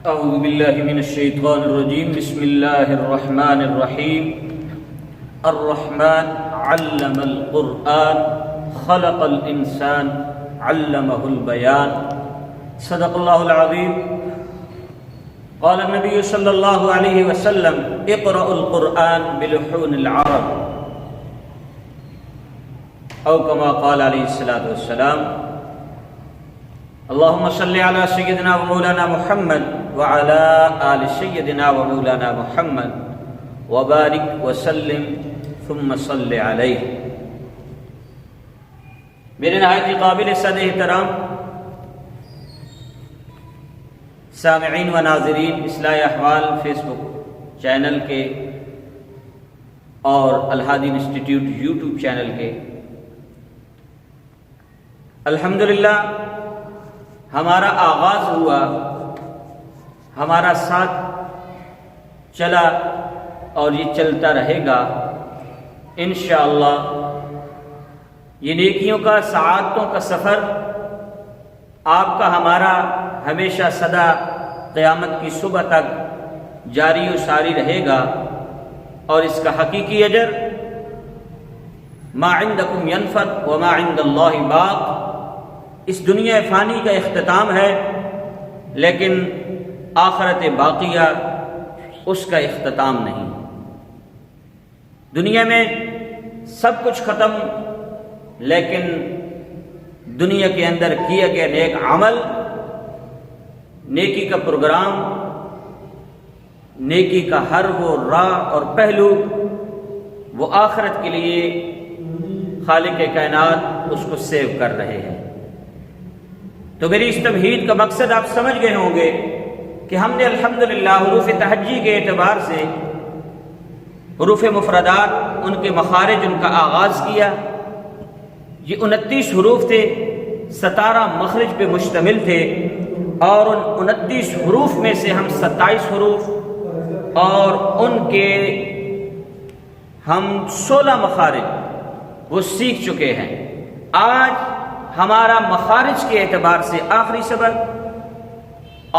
أعوذ بالله من الشيطان الرجيم. بسم الله الرحمن الرحيم. الرحمن علم القرآن خلق الإنسان علمه البيان. صدق الله العظيم. قال النبي صلى الله عليه وسلم اقرأوا القرآن بلحون العرب أو كما قال عليه الصلاة والسلام. اللهم صل على سيدنا ومولانا محمد وعلى آل سيدنا ومولانا محمد وبارك وسلم ثم صل علیہ. میرے نہایت قابل صد احترام سامعین و ناظرین اصلاح احوال فیس بک چینل کے اور الہادی انسٹیٹیوٹ یوٹیوب چینل کے، الحمدللہ ہمارا آغاز ہوا، ہمارا ساتھ چلا اور یہ چلتا رہے گا انشاءاللہ. یہ نیکیوں کا، سعادتوں کا سفر آپ کا ہمارا ہمیشہ سدا قیامت کی صبح تک جاری و ساری رہے گا، اور اس کا حقیقی اجر ما عندکم ینفد وما عند اللہ باق. اس دنیا فانی کا اختتام ہے، لیکن آخرت باقیہ اس کا اختتام نہیں. دنیا میں سب کچھ ختم، لیکن دنیا کے اندر کیا گیا نیک عمل، نیکی کا پروگرام، نیکی کا ہر وہ راہ اور پہلو، وہ آخرت کے لیے خالق کائنات اس کو سیو کر رہے ہیں. تو میری اس تمہید کا مقصد آپ سمجھ گئے ہوں گے کہ ہم نے الحمدللہ حروف تہجی کے اعتبار سے حروف مفردات، ان کے مخارج، ان کا آغاز کیا. یہ 29 حروف تھے، 17 مخرج پہ مشتمل تھے، اور ان 29 حروف میں سے ہم 27 حروف اور ان کے ہم 16 مخارج وہ سیکھ چکے ہیں. آج ہمارا مخارج کے اعتبار سے آخری سبق،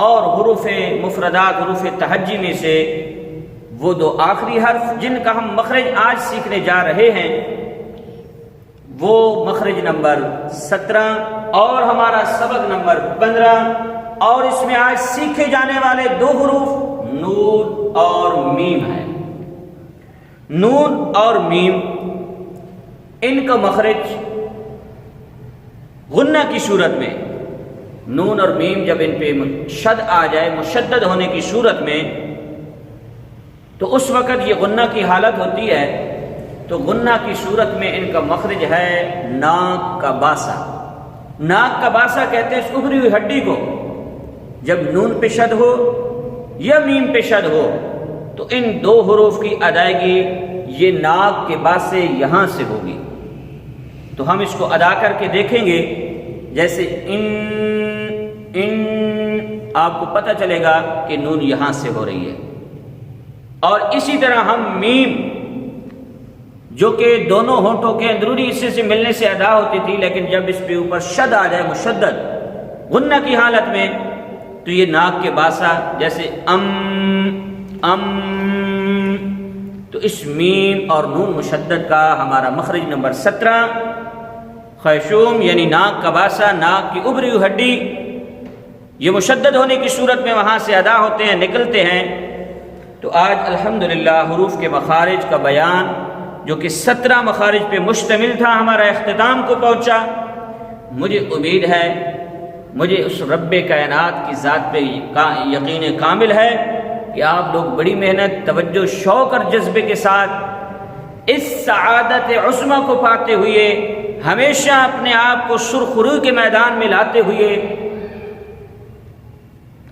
اور حروف مفردات، حروف تہجی میں سے وہ 2 آخری حرف جن کا ہم مخرج آج سیکھنے جا رہے ہیں، وہ مخرج نمبر 17 اور ہمارا سبق نمبر 15. اور اس میں آج سیکھے جانے والے 2 حروف نون اور میم ہیں. نون اور میم، ان کا مخرج غنہ کی صورت میں، نون اور میم جب ان پہ شد آ جائے، مشدد ہونے کی صورت میں، تو اس وقت یہ غنہ کی حالت ہوتی ہے. تو غنہ کی صورت میں ان کا مخرج ہے ناک کا باسا. ناک کا باسا کہتے ہیں اس ابھری ہوئی ہڈی کو. جب نون پہ شد ہو یا میم پہ شد ہو تو ان 2 حروف کی ادائیگی یہ ناک کے باسے یہاں سے ہوگی. تو ہم اس کو ادا کر کے دیکھیں گے. جیسے ان آپ کو پتہ چلے گا کہ نون یہاں سے ہو رہی ہے. اور اسی طرح ہم میم، جو کہ دونوں ہونٹوں کے اندرونی حصے سے ملنے سے ادا ہوتی تھی، لیکن جب اس پہ اوپر شد آ جائے مشدد غنہ کی حالت میں، تو یہ ناک کے باسا جیسے تو اس میم اور نون مشدد کا ہمارا مخرج نمبر 17 خیشوم، یعنی ناک کا باسا، ناک کی ابھری ہوئی ہڈی، یہ مشدد ہونے کی صورت میں وہاں سے ادا ہوتے ہیں، نکلتے ہیں. تو آج الحمدللہ حروف کے مخارج کا بیان، جو کہ 17 مخارج پہ مشتمل تھا، ہمارا اختتام کو پہنچا. مجھے امید ہے، مجھے اس رب کائنات کی ذات پہ یقین کامل ہے کہ آپ لوگ بڑی محنت، توجہ، شوق اور جذبے کے ساتھ اس سعادت عظمیٰ کو پاتے ہوئے، ہمیشہ اپنے آپ کو سرخرو کے میدان میں لاتے ہوئے،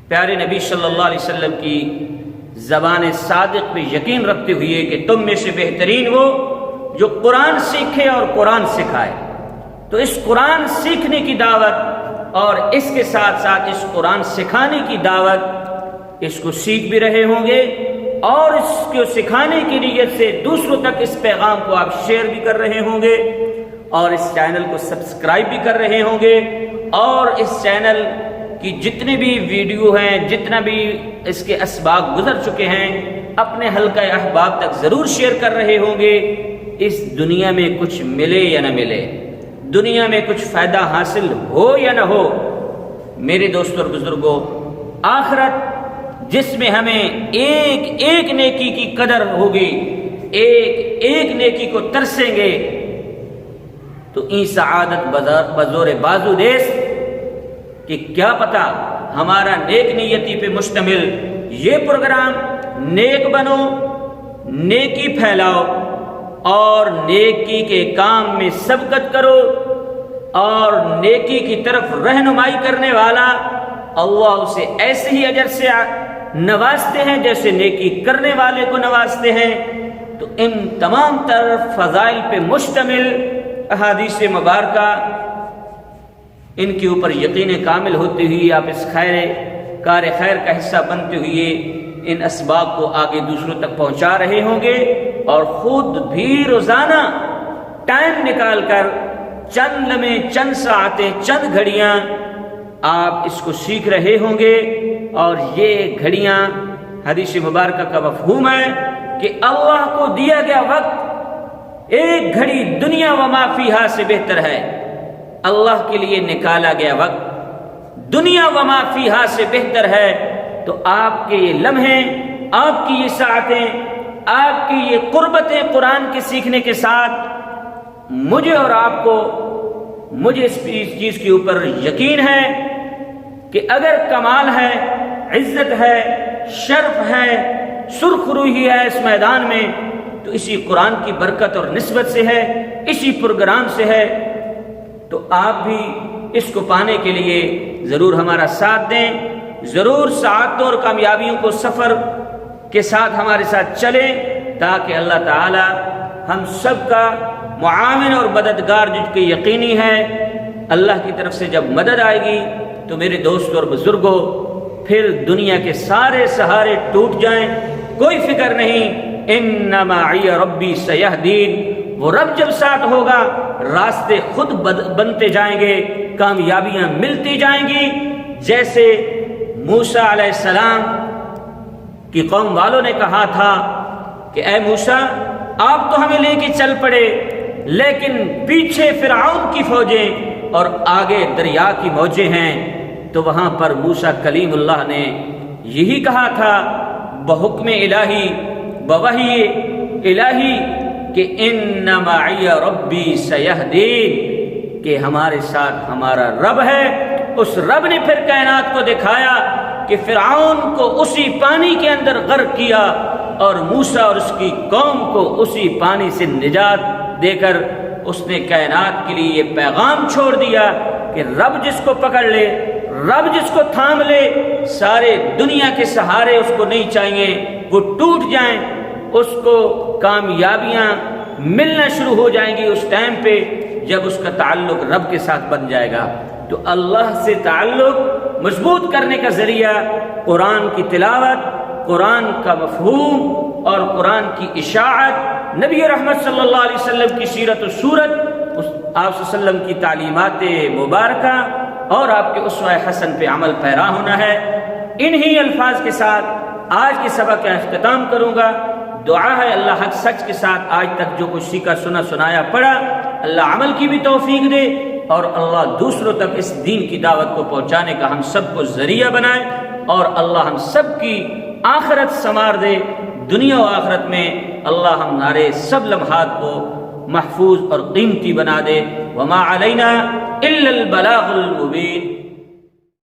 پیارے نبی صلی اللہ علیہ وسلم کی زبان صادق پہ یقین رکھتے ہوئے کہ تم میں سے بہترین وہ جو قرآن سیکھے اور قرآن سکھائے. تو اس قرآن سیکھنے کی دعوت اور اس کے ساتھ ساتھ اس قرآن سکھانے کی دعوت، اس کو سیکھ بھی رہے ہوں گے، اور اس کو سکھانے کی نیت سے دوسروں تک اس پیغام کو آپ شیئر بھی کر رہے ہوں گے، اور اس چینل کو سبسکرائب بھی کر رہے ہوں گے، اور اس چینل کہ جتنے بھی ویڈیو ہیں، جتنا بھی اس کے اسباق گزر چکے ہیں، اپنے حلقہ احباب تک ضرور شیئر کر رہے ہوں گے۔ اس دنیا میں کچھ ملے یا نہ ملے، دنیا میں کچھ فائدہ حاصل ہو یا نہ ہو، میرے دوستوں اور بزرگوں، آخرت جس میں ہمیں ایک ایک نیکی کی قدر ہوگی، ایک ایک نیکی کو ترسیں گے، تو این سعادت بزور بازو دیس کہ کیا پتہ ہمارا نیک نیتی پہ مشتمل یہ پروگرام نیک بنو، نیکی پھیلاؤ اور نیکی کے کام میں سبقت کرو، اور نیکی کی طرف رہنمائی کرنے والا اللہ اسے ایسے ہی اجر سے نوازتے ہیں جیسے نیکی کرنے والے کو نوازتے ہیں۔ تو ان تمام تر فضائل پہ مشتمل احادیث مبارکہ، ان کے اوپر یقین کامل ہوتے ہوئے آپ اس کار خیر کا حصہ بنتے ہوئے ان اسباق کو آگے دوسروں تک پہنچا رہے ہوں گے، اور خود بھی روزانہ ٹائم نکال کر چند لمحے، چند ساعتیں، چند گھڑیاں آپ اس کو سیکھ رہے ہوں گے۔ اور یہ گھڑیاں حدیث مبارکہ کا مفہوم ہے کہ اللہ کو دیا گیا وقت ایک گھڑی دنیا و ما فیہا سے بہتر ہے۔ اللہ کے لیے نکالا گیا وقت دنیا و ما فیہا سے بہتر ہے۔ تو آپ کے یہ لمحے، آپ کی یہ ساعتیں، آپ کی یہ قربتیں قرآن کے سیکھنے کے ساتھ مجھے اور آپ کو، مجھے اس چیز کے اوپر یقین ہے کہ اگر کمال ہے، عزت ہے، شرف ہے، سرخ روحی ہے اس میدان میں، تو اسی قرآن کی برکت اور نسبت سے ہے، اسی پروگرام سے ہے۔ تو آپ بھی اس کو پانے کے لیے ضرور ہمارا ساتھ دیں، ضرور سعادتوں اور کامیابیوں کو سفر کے ساتھ ہمارے ساتھ چلیں، تاکہ اللہ تعالی ہم سب کا معاون اور مددگار جس کے یقینی ہے۔ اللہ کی طرف سے جب مدد آئے گی تو میرے دوستوں اور بزرگوں، پھر دنیا کے سارے سہارے ٹوٹ جائیں، کوئی فکر نہیں، ان معی ربی سیہدین، وہ رب جب ساتھ ہوگا راستے خود بنتے جائیں گے، کامیابیاں ملتی جائیں گی۔ جیسے موسیٰ علیہ السلام کی قوم والوں نے کہا تھا کہ اے موسیٰ آپ تو ہمیں لے کے چل پڑے، لیکن پیچھے فرعون کی فوجیں اور آگے دریا کی موجیں ہیں۔ تو وہاں پر موسیٰ کلیم اللہ نے یہی کہا تھا بحکم الہی، بوحی الہی، کہ ان معی ربی سیہدین، کہ ہمارے ساتھ ہمارا رب ہے۔ اس رب نے پھر کائنات کو دکھایا کہ فرعون کو اسی پانی کے اندر غرق کیا، اور موسیٰ اور اس کی قوم کو اسی پانی سے نجات دے کر اس نے کائنات کے لیے یہ پیغام چھوڑ دیا کہ رب جس کو پکڑ لے، رب جس کو تھام لے، سارے دنیا کے سہارے اس کو نہیں چاہیے، وہ ٹوٹ جائیں، اس کو کامیابیاں ملنا شروع ہو جائیں گی اس ٹائم پہ جب اس کا تعلق رب کے ساتھ بن جائے گا۔ تو اللہ سے تعلق مضبوط کرنے کا ذریعہ قرآن کی تلاوت، قرآن کا مفہوم اور قرآن کی اشاعت، نبی رحمت صلی اللہ علیہ وسلم کی سیرت و صورت، آپ صلی اللہ علیہ وسلم کی تعلیمات مبارکہ اور آپ کے اسوہ حسن پہ عمل پیرا ہونا ہے۔ انہی الفاظ کے ساتھ آج کے سبق کا اختتام کروں گا۔ دعا ہے اللہ حق سچ کے ساتھ آج تک جو کچھ سیکھا، سنا، سنایا، پڑھا، اللہ عمل کی بھی توفیق دے، اور اللہ دوسروں تک اس دین کی دعوت کو پہنچانے کا ہم سب کو ذریعہ بنائے، اور اللہ ہم سب کی آخرت سنوار دے، دنیا و آخرت میں اللہ ہمارے سب لمحات کو محفوظ اور قیمتی بنا دے۔ وما علینا الا البلاغ المبین۔